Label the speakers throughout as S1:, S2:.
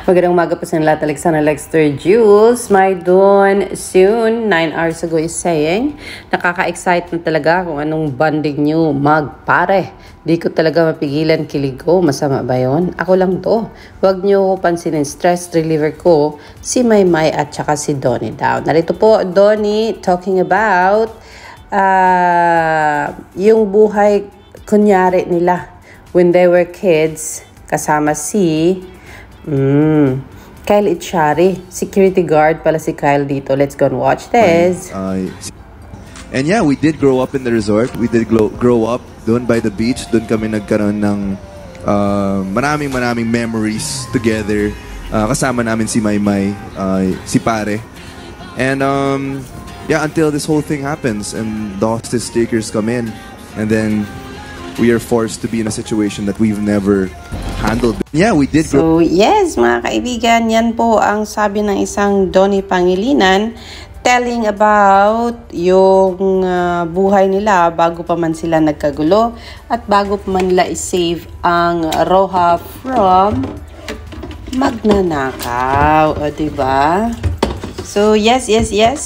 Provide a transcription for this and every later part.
S1: Magandang umaga po sa lahat. Alexander Lexter Jules. My Dawn soon, 9 hours ago is saying, nakaka-excite na talaga kung anong bonding nyo magpare. Di ko talaga mapigilan kiligo. Masama ba yun? Ako lang to. Huwag nyo ko pansinin. Stress reliever ko, si Maymay at saka si Donnie daw. Narito po, Donnie, talking about yung buhay kunyari nila when they were kids, kasama si Kyle Itchari, security guard pala si Kyle dito. Let's go and watch this.
S2: And yeah, we did grow up in the resort. We did grow up doon by the beach. Doon kami nagkaroon ng maraming memories together. Kasama namin si Maymay, si Pare. And yeah, until this whole thing happens and the hostage takers come in, and then we are forced to be in a situation that we've never handled. Yeah, we did.
S1: So, yes, mga kaibigan, yan po ang sabi ng isang Donnie Pangilinan telling about yung buhay nila bago pa man sila nagkagulo at bago pa man nila i-save ang Roja from magnanakaw. O, diba? So, yes.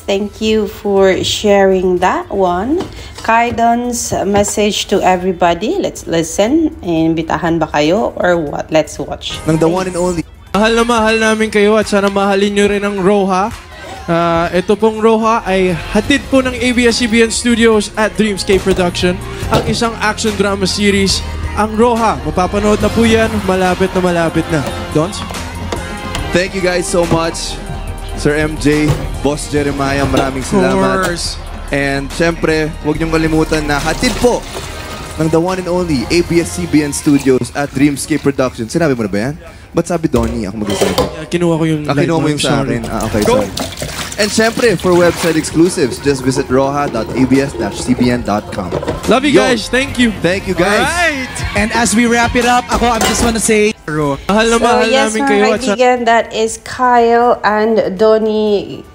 S1: Thank you for sharing that one. Kaidon's message to everybody. Let's listen. Imbitahan ba kayo or what? Let's watch.
S2: Ng the one and only.
S3: Mahal na mahal namin kayo at sana mahalin nyo rin ang Roja. Ito pong Roja ay hatid po ng ABS-CBN Studios at Dreamscape Production. Ang isang action drama series, ang Roja. Mapapanood na po yan. Malapit na. Dons?
S2: Thank you guys so much. Sir MJ, Boss Jeremiah, maraming salamat. And syempre, huwag niyong kalimutan na hatid po ng the one and only ABS-CBN Studios at Dreamscape Productions. Sinabi mo na ba yan? Ba't sabi Donnie? Ako magsasabi.
S3: Kinuha ko yung
S2: kinuha mo yung sa akin. Okay, sorry. And syempre, for website exclusives, just visit roja.abs-cbn.com.
S3: Love you guys. Thank you.
S2: Thank you guys.
S3: Alright.
S4: And as we wrap it up, I just want to say,
S3: mahal na mahal namin kayo.
S1: Yes, mga kaibigan, that is Kyle and Donnie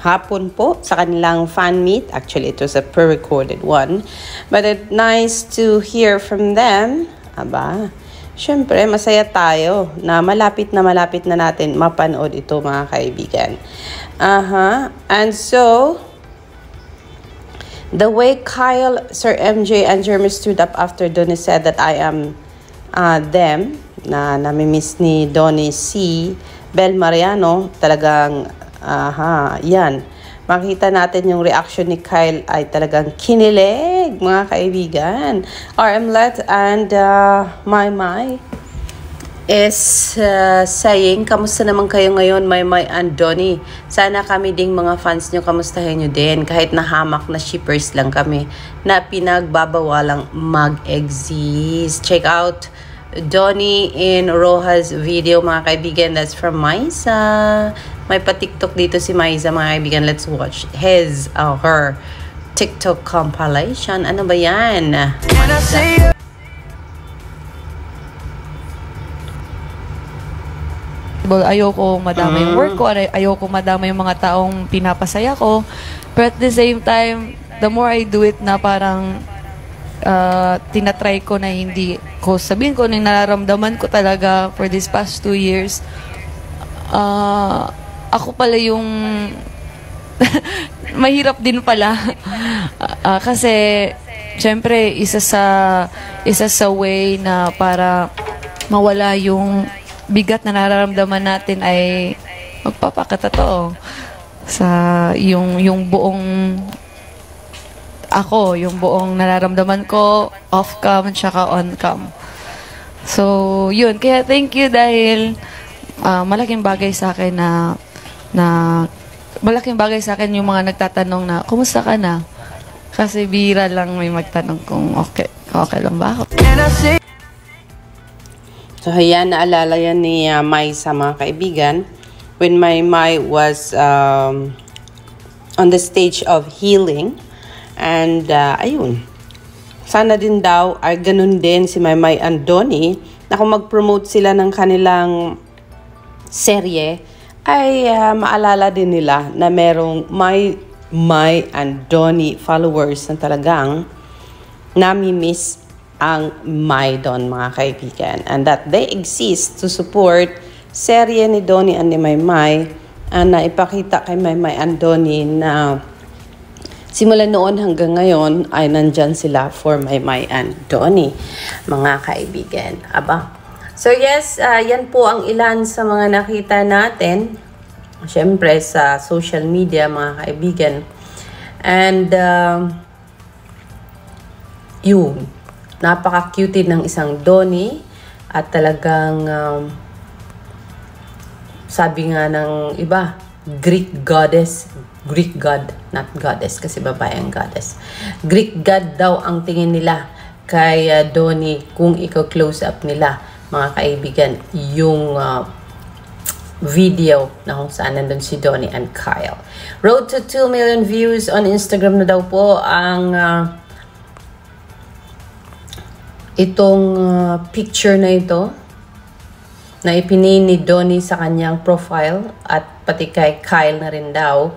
S1: hapon po sa kanilang fan meet. Actually, it was a pre-recorded one. But it's nice to hear from them. Aba, syempre, masaya tayo na malapit na natin mapanood ito, mga kaibigan. And so, the way Kyle, Sir MJ, and Jeremy stood up after Donnie said that I am them, na namimiss ni Donnie si Bel Mariano, talagang yan. Makita natin yung reaction ni Kyle ay talagang kinilig, mga kaibigan. RMLet and Maymay is saying, kamusta naman kayo ngayon, Maymay and Donnie? Sana kami ding mga fans nyo, kamustahin nyo din. Kahit nahamak na shippers lang kami na pinagbabawalang mag-exist. Check out Donnie in Roja's video, mga kaibigan. That's from Maisa. May pa-TikTok dito si Maisa, mga kaibigan. Let's watch her TikTok compilation. Ano ba yan?
S5: Ayoko madama yung work ko, ayoko madama yung mga taong pinapasaya ko. But at the same time, the more I do it na parang tinatry ko na hindi ko sabihin ko nung nararamdaman ko talaga for these past 2 years, ako pala yung mahirap din pala. Kasi syempre isa sa way na para mawala yung bigat na nararamdaman natin ay magpapakatotoo sa yung buong ako, yung buong nararamdaman ko off-cam at saka on-cam. So, yun. Kaya thank you dahil malaking bagay sa akin malaking bagay sa akin yung mga nagtatanong na, kumusta ka na? Kasi bihira lang may magtanong kung okay lang ba ako.
S1: So, ayan, naalala yan ni May sa mga kaibigan when May was on the stage of healing. And, ayun, sana din daw ay ganun din si Maymay and Donnie na kung mag-promote sila ng kanilang serye ay maalala din nila na merong May and Donnie followers na talagang nami-miss ang Maydon, mga kaibigan. And that they exist to support serye ni Donnie and ni Maymay, na ipakita kay Maymay and Donnie na simula noon hanggang ngayon ay nandyan sila for Maymay and Donnie, mga kaibigan. Aba. So yes, yan po ang ilan sa mga nakita natin, syempre sa social media, mga kaibigan. And yun, napaka-cute ng isang Donnie at talagang sabi nga ng iba, Greek goddess, Greek god, not goddess kasi babae ang goddess. Greek god daw ang tingin nila kay Donnie kung iko-close up nila, mga kaibigan, yung video na kung saan nandun si Donnie and Kyle. Road to 2 million views on Instagram na daw po ang itong picture na ito na ipinin ni Donnie sa kanyang profile at pati kay Kyle na rin daw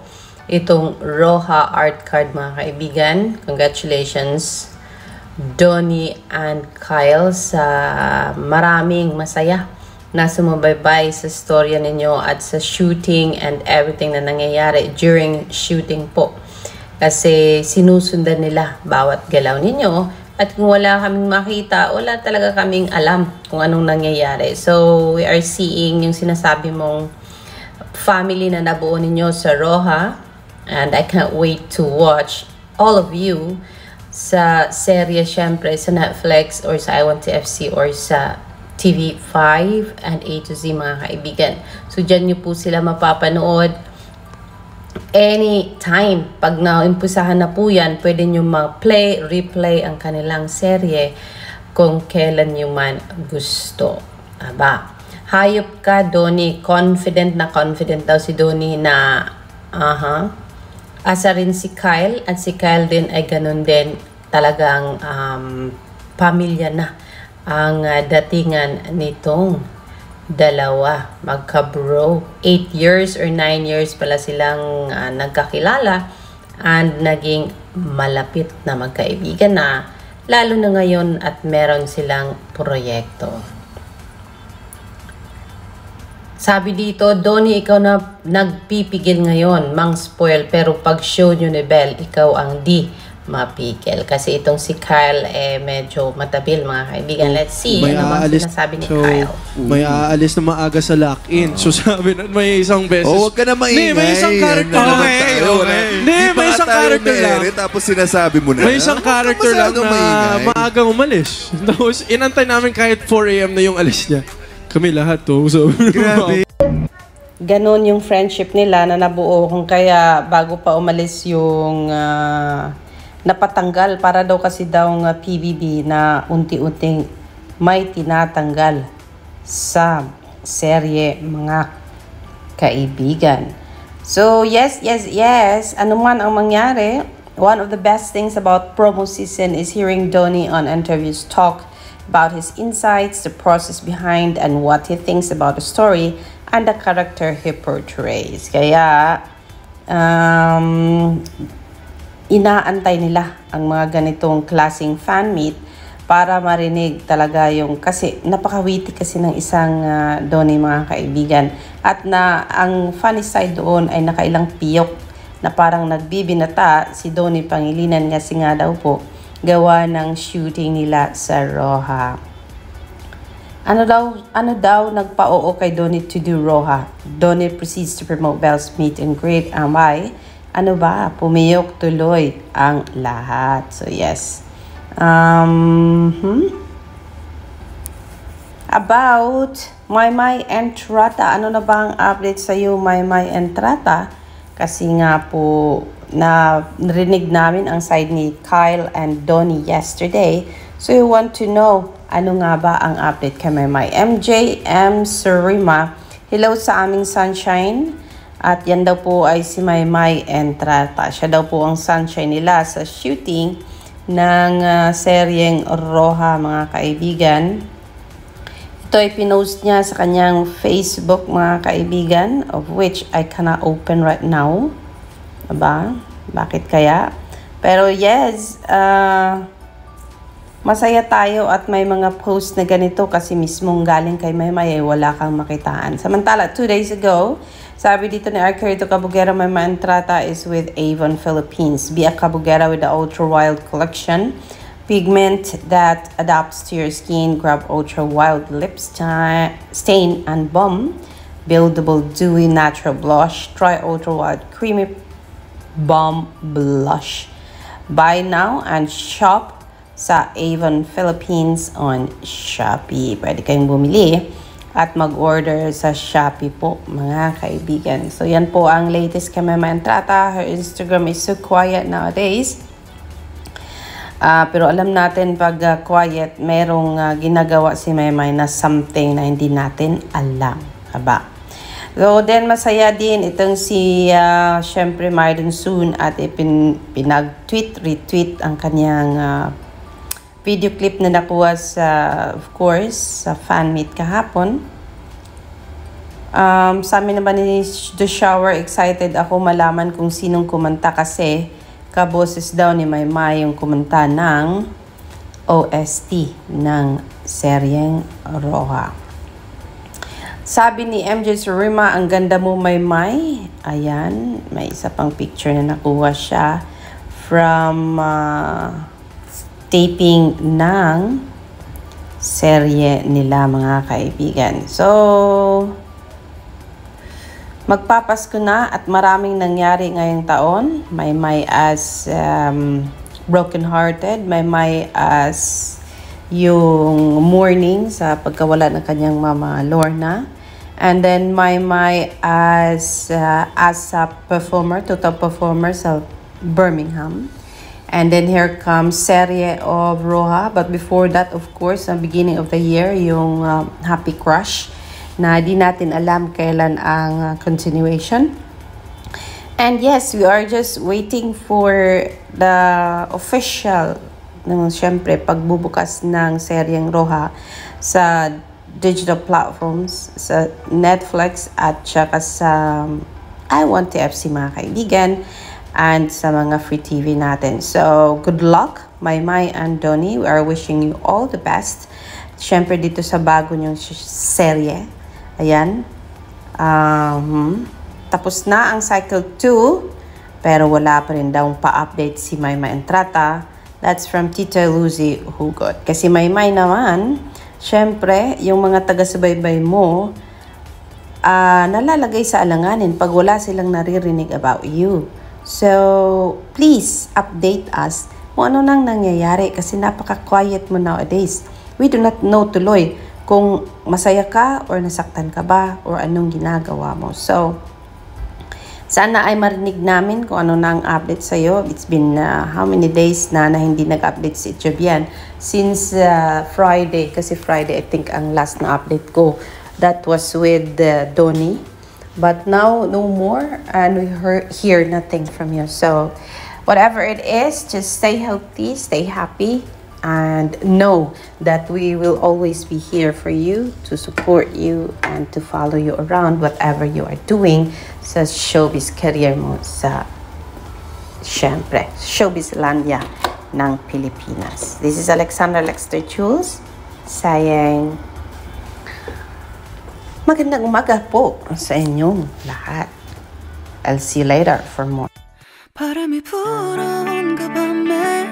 S1: itong Roha art card, mga kaibigan. Congratulations Donnie and Kyle sa maraming masaya na sumubaybay sa storya ninyo at sa shooting and everything na nangyayari during shooting po. Kasi sinusundan nila bawat galaw ninyo. At kung wala kaming makita, wala talaga kaming alam kung anong nangyayari. So, we are seeing yung sinasabi mong family na nabuo ninyo sa Roha. And I can't wait to watch all of you sa serye, syempre, sa Netflix or sa I1TFC or sa TV5 and A to Z, mga kaibigan. So, dyan nyo po sila mapapanood. Anytime, pag naimpusahan na po yan, pwede nyo mag-play, replay ang kanilang serye kung kailan nyo man gusto. Aba, hayop ka, Donnie. Confident na confident daw si Donnie na, asa rin si Kyle, at si Kyle din ay ganun din. Talagang pamilya na ang datingan nitong dalawa, magka-bro. 8 years or 9 years pala silang nagkakilala and naging malapit na magkaibigan na, lalo na ngayon at meron silang proyekto. Sabi dito, Donnie, ikaw na nagpipigil ngayon, mang spoil, pero pag show nyo ni Belle, ikaw ang di mapigil. Kasi itong si Kyle medyo matabil, mga kaibigan. Let's see ano bang sinasabi ni Kyle.
S3: May aalis na maaga sa lock-in. So sabi na may isang beses.
S2: Huwag ka na maingay.
S3: May isang character lang. May isang character lang.
S2: Tapos sinasabi mo na.
S3: May isang character lang na maagang umalis. Tapos inantay namin kahit 4 AM na yung alis niya. Kami lahat to. So, grabe.
S1: Ganon yung friendship nila na nabuo, kung kaya bago pa umalis yung napatanggal para daw kasi daw ng PBB na unti-unting may tinatanggal sa serye, mga kaibigan. So yes, ano man ang mangyari, one of the best things about promo season is hearing Donnie on interviews talk about his insights, the process behind, and what he thinks about the story and the character he portrays. Kaya inaantay nila ang mga ganitong klaseng fan meet para marinig talaga yung, kasi napakawiti kasi ng isang Donnie, mga kaibigan. At na ang funny side doon ay nakailang piyok na parang nagbibinata si Donnie Pangilinan kasi nga daw po gawa ng shooting nila sa Roha. Ano daw nagpa-oo kay Donnie to do Roha? Donnie proceeds to promote Belle's meet and greet. Ano ba? Pumiyok tuloy ang lahat. So, yes. About Maymay and Trata. Ano na ba ang update sa iyo, Maymay and Trata? Kasi nga po, narinig namin ang side ni Kyle and Donnie yesterday. So, you want to know, ano nga ba ang update kay Maymay? MJ M. Surima, hello sa aming sunshine. At yan daw po ay si Maymay and Trata. Siya daw po ang sunshine nila sa shooting ng seryeng Roha, mga kaibigan. Ito ay pinost niya sa kanyang Facebook, mga kaibigan, of which I cannot open right now. Aba, bakit kaya? Pero yes, masaya tayo at may mga post na ganito kasi mismong galing kay Maymay ay wala kang makitaan. Samantala, 2 days ago, sabi dito ni Arcarito Cabugera, my mantrata is with Avon Philippines. Be a Cabugera with the Ultra Wild collection. Pigment that adapts to your skin. Grab Ultra Wild Lip Stain and Balm. Buildable Dewy Natural Blush. Try Ultra Wild Creamy Balm Blush. Buy now and shop sa Avon Philippines on Shopee. Pwede kayong bumili at mag-order sa Shopee po, mga kaibigan. So, yan po ang latest kay Maymay Entrata. Her Instagram is so quiet nowadays. Pero alam natin pag quiet, merong ginagawa si Maymay na something na hindi natin alam. Aba. So, then masaya din itong si, syempre, Maiden Soon at pinag-tweet, retweet ang kanyang video clip na nakuha sa, of course, sa fan meet kahapon. Sa amin naman ni The Shower, excited ako malaman kung sinong kumanta kasi kaboses daw ni Maymay yung kumanta ng OST ng seryeng Roha. Sabi ni MJ Surima, ang ganda mo Maymay. Ayan, may isa pang picture na nakuha siya from taping ng serye nila, mga kaibigan. So, magpapasko na at maraming nangyari ngayong taon. Maymay as broken-hearted. Maymay as yung mourning sa pagkawala ng kanyang mama Lorna. And then Maymay as a performer, total performer sa Birmingham. And then here comes serye of Roha. But before that, of course, ang beginning of the year, yung Happy Crush na di natin alam kailan ang continuation. And yes, we are just waiting for the official, syempre, pagbubukas ng seryeng Roha sa digital platforms, sa Netflix at saka sa I Want TFC, mga kaibigan, and sa mga free TV natin. So, good luck, Maymay and Donnie. We are wishing you all the best. Siyempre, dito sa bago niyong serye. Ayan. Tapos na ang cycle 2, pero wala pa rin daw pa-update si Maymay Entrata. That's from Tita Lucy Hugot. Kasi Maymay naman, siyempre, yung mga taga-subaybay mo, nalalagay sa alanganin pag wala silang naririnig about you. So, please update us kung ano nang nangyayari kasi napaka-quiet mo nowadays. We do not know tuloy kung masaya ka or nasaktan ka ba or anong ginagawa mo. So, sana ay marinig namin kung ano na ang update sa'yo. It's been how many days na hindi nag-update si Jobian since Friday. Kasi Friday, I think, ang last na update ko. That was with Donnie. But now, no more, and we hear nothing from you. So, whatever it is, just stay healthy, stay happy, and know that we will always be here for you, to support you, and to follow you around whatever you are doing sa showbiz career mo sa, syempre, showbizlandia ng Pilipinas. This is Alexandra Lexter Jules saying, magandang umaga po sa inyong lahat. I'll see you later for more.
S6: 바람이 불어온 그 밤에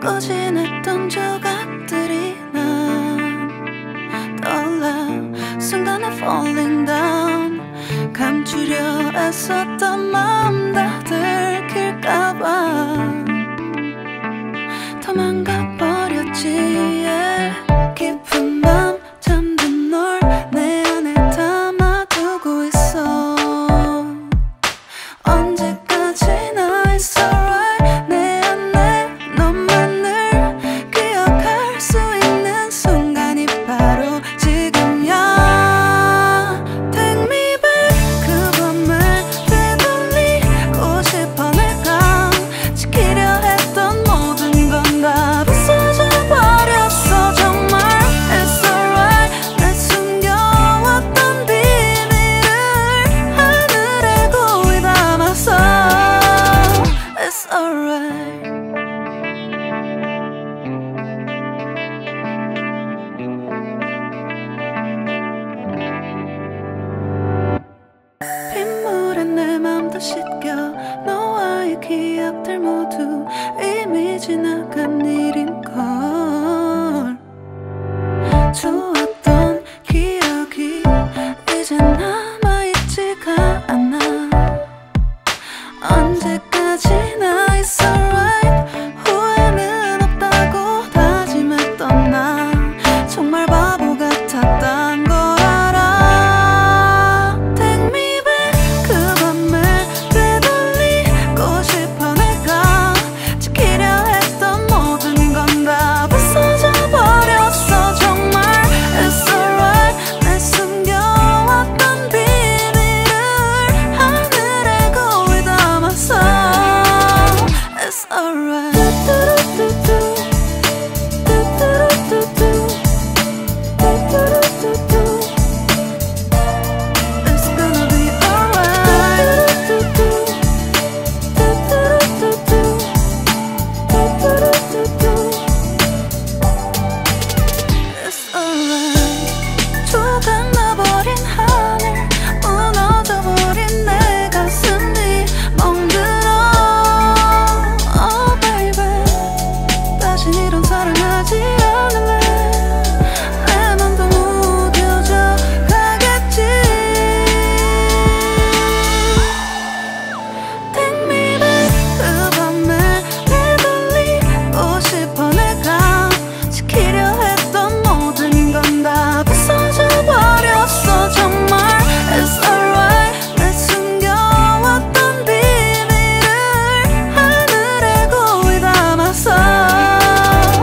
S6: 꺼진했던 조각들이 난 떠올라 순간에 falling down 감추려 애썼던 마음 다 들킬까봐